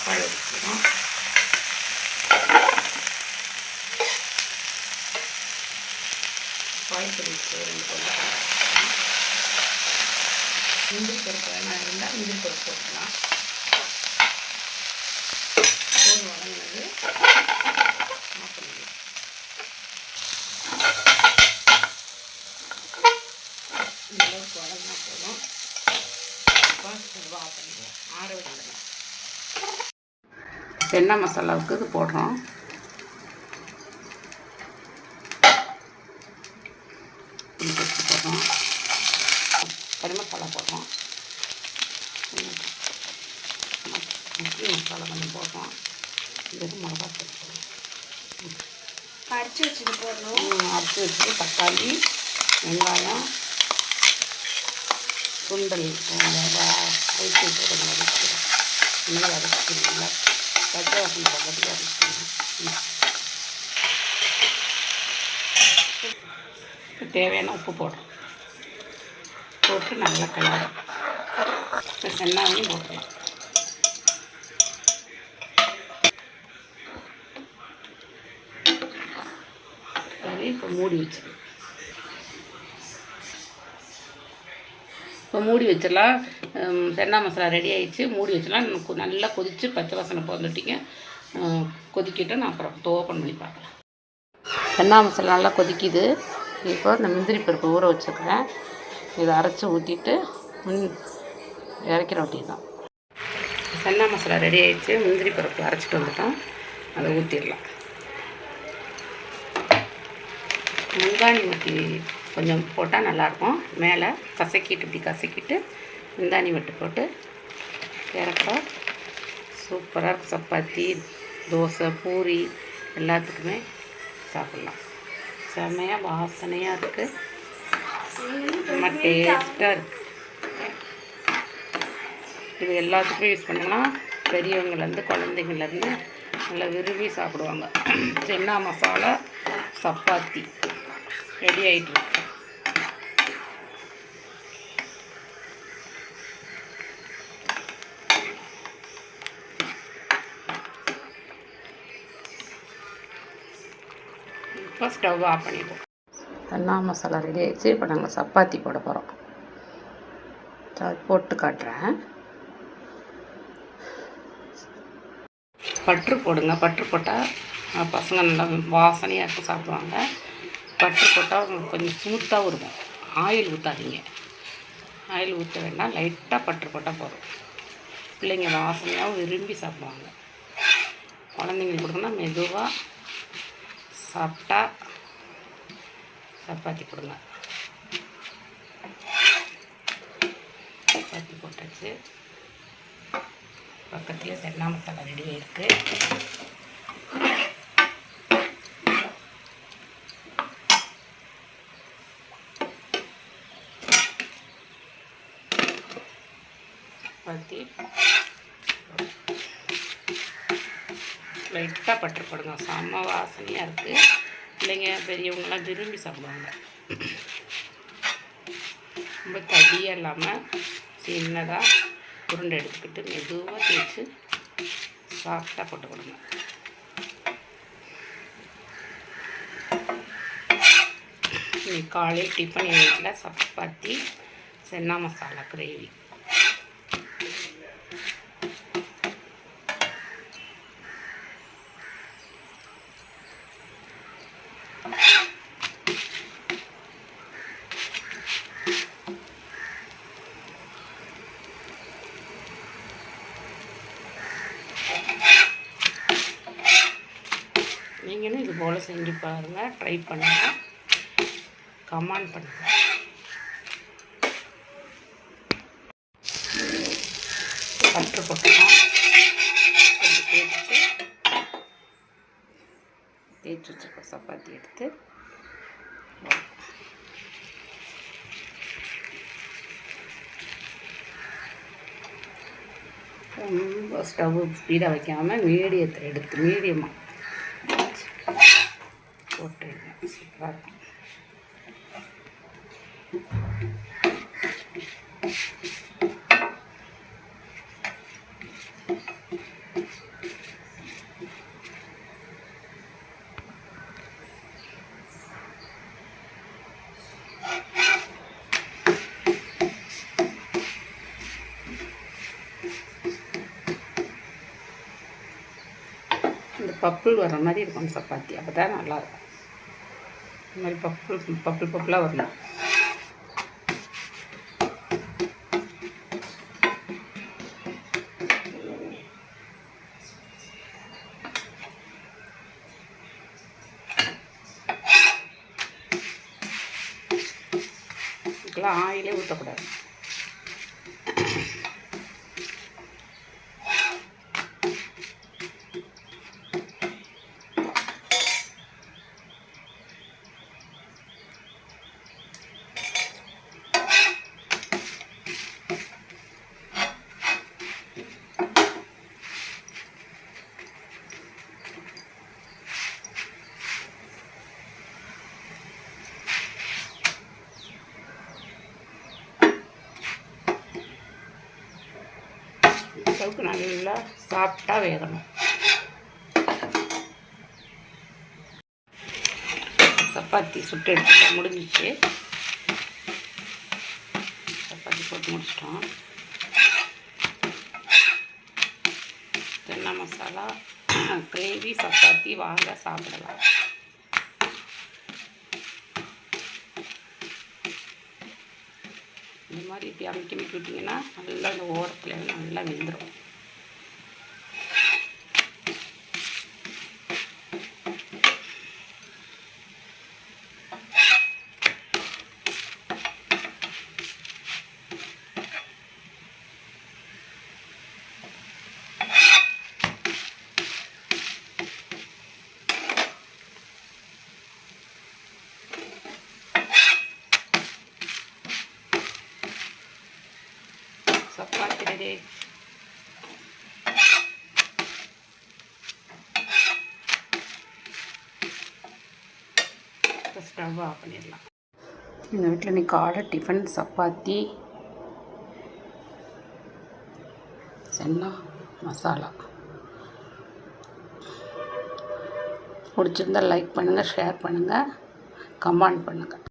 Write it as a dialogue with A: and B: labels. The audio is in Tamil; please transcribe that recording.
A: தக்காளி எடுத்துக்கிறோம். காய்கறி 2 கொண்டு முந்திரி பருப்பு வேணால் இருந்தால் முந்திரி பருப்பு போட்டுக்கலாம். போது வதங்கினது ஆஃப் பண்ணிடுவோம். இந்த அளவுக்கு வதங்கினா போதும். ஆஃப் பண்ணிடுவோம். ஆற விடலாம். எண்ணெய் மசாலாவுக்கு இது போடுறோம். போடுறோம். கறி மசாலா போடுறோம். மசாலா கொஞ்சம் போடுறோம். இதுக்கு மிளகாத்தூள் போடுறோம்.
B: அரைச்சி வச்சுட்டு போடணும்.
A: அரைச்சி வச்சுட்டு தக்காளி, வெங்காயம், சுண்டல் வதக்கி விட்டு கொஞ்சம் வதக்கிறோம். இன்னும் வதக்கிடுங்களா பச்சை வாசனை பக்கத்துக்கு வதக்கிடுவோம். தேவையான உப்பு போடுறோம். போட்டு நல்லா கலரும். இப்போ சென்னாவையும் போட்டுடலாம். சரி, இப்போ மூடி வச்சிடலாம். இப்போ மூடி வச்சிடலாம். சென்னா மசாலா ரெடி ஆகிடுச்சு. மூடி வச்சிடலாம். நல்லா கொதித்து பச்சை வாசனை போந்துட்டிங்க. கொதிக்கிட்டு நான் அப்புறம் ஓப்பன் பண்ணி பார்க்கலாம். சென்னா மசாலா நல்லா கொதிக்குது. இப்போ இந்த முந்திரி பருப்பு ஊற வச்சுருக்கிறேன். இதை அரைச்சி ஊற்றிட்டு இறக்கிற ஒட்டி தான். சென்னா மசாலா ரெடி ஆகிடுச்சு. முந்திரி பருப்பு அரைச்சிட்டு வந்துட்டோம். அதை ஊற்றிடலாம். முந்தாணி ஊற்றி கொஞ்சம் போட்டால் நல்லாயிருக்கும். மேலே கசக்கிட்டு இப்படி கசக்கிட்டு முந்தாணி வெட்டு போட்டு இறக்குறோம். சூப்பராக இருக்கும். சப்பாத்தி, தோசை, பூரி எல்லாத்துக்குமே சாப்பிட்லாம். செம்மையாக வாசனையாக இருக்குது. ரொம்ப டேஸ்ட்டாக இருக்குது. இது எல்லாத்துக்கும் யூஸ் பண்ணலாம். பெரியவங்கலேருந்து குழந்தைங்கள்லேருந்து நல்லா விரும்பி சாப்பிடுவாங்க. சென்னா மசாலா சப்பாத்தி ரெடி ஆகிட்டு. இப்போ ஸ்டவ் ஆஃப் பண்ணிடுவோம். சென்னா மசாலா ரெடி ஆகிடுச்சு. இப்போ நாங்கள் சப்பாத்தி போட போகிறோம். போட்டு காட்டுறேன். பட்ரு போடுங்க. பட்ரு போட்டால் பசங்க நல்லா வாசனையாக இருக்கும், சாப்பிடுவாங்க. பட்ரு போட்டால் கொஞ்சம் ஸ்மூத்தாக இருக்கும். ஆயில் ஊற்றாதீங்க. ஆயில் ஊற்ற வேண்டாம். லைட்டாக பட்ரு போட்டால் போதும். பிள்ளைங்க வாசனையாகவும் விரும்பி சாப்பிடுவாங்க. குழந்தைங்களுக்கு கொடுக்கணும்னா மெதுவாக சாப்பிட்டா சப்பாத்தி கொடுங்க. சப்பாத்தி போட்டாச்சு. பக்கத்துலேயே சென்னா மசாலா ரெடி ஆகிருக்கு. சப்பாத்தி லைட்டாக பட்டர் போடுங்க. செம்ம வாசனையாக இருக்குது. பிள்ளைங்க பெரியவங்களாம் விரும்பி சாப்பிடுவாங்க. ரொம்ப தடியாக இல்லாமல் சின்னதாக உருண்டை எடுத்துக்கிட்டு மெதுவாக தேய்ச்சி சாஃப்டாக போட்டு கொடுங்க. இன்னைக்கு காலையில் டிஃபன் எங்கள் வீட்டில் சப்பாத்தி, சென்னா மசாலா கிரேவி. நீங்களும் இது போல் செஞ்சு பாருங்கள். ட்ரை பண்ணுங்கள். கமெண்ட் பண்ணுங்கள். பட்டர் போட்டுக்கலாம். கொஞ்சம் தேய்ச்சி வச்சுருக்கோம். சப்பாத்தி எடுத்து ரொம்ப ஸ்டவ் ஸ்பீடாக வைக்காமல் மீடியத்தில் எடுத்து மீடியமாக போட்டுருங்க. சூப்பராக இருக்கும். இந்த பப்புள் வர்ற மாதிரி இருக்கும் சப்பாத்தி, அப்போ தான் நல்லாயிருக்கும். இந்த மாதிரி பப்புளாக வரணும். இதுக்கெல்லாம் ஆயிலே ஊற்றக்கூடாது. அளவுக்கு நல்லா சாஃப்டாக வேகணும். சப்பாத்தி சுட்டு எடுத்துட்டா முடிஞ்சிச்சு. சப்பாத்தி போட்டு முடிச்சிட்டோம். தென்னை மசாலா கிரேவி சப்பாத்தி வாங்க சாப்பிடலாம். இந்த மாதிரி இப்படி அமைக்கி விட்டிங்கன்னா நல்லா இந்த ஓரத்தில் நல்லா வெந்துடும். சப்பாத்தி ரெடி. ஸ்டவ் ஆஃப் பண்ணிடலாம். எங்கள் வீட்டில் இன்றைக்கி காலை டிஃபன் சப்பாத்தி சென்னா மசாலா. பிடிச்சிருந்தால் லைக் பண்ணுங்கள், ஷேர் பண்ணுங்கள், கமெண்ட் பண்ணுங்கள்.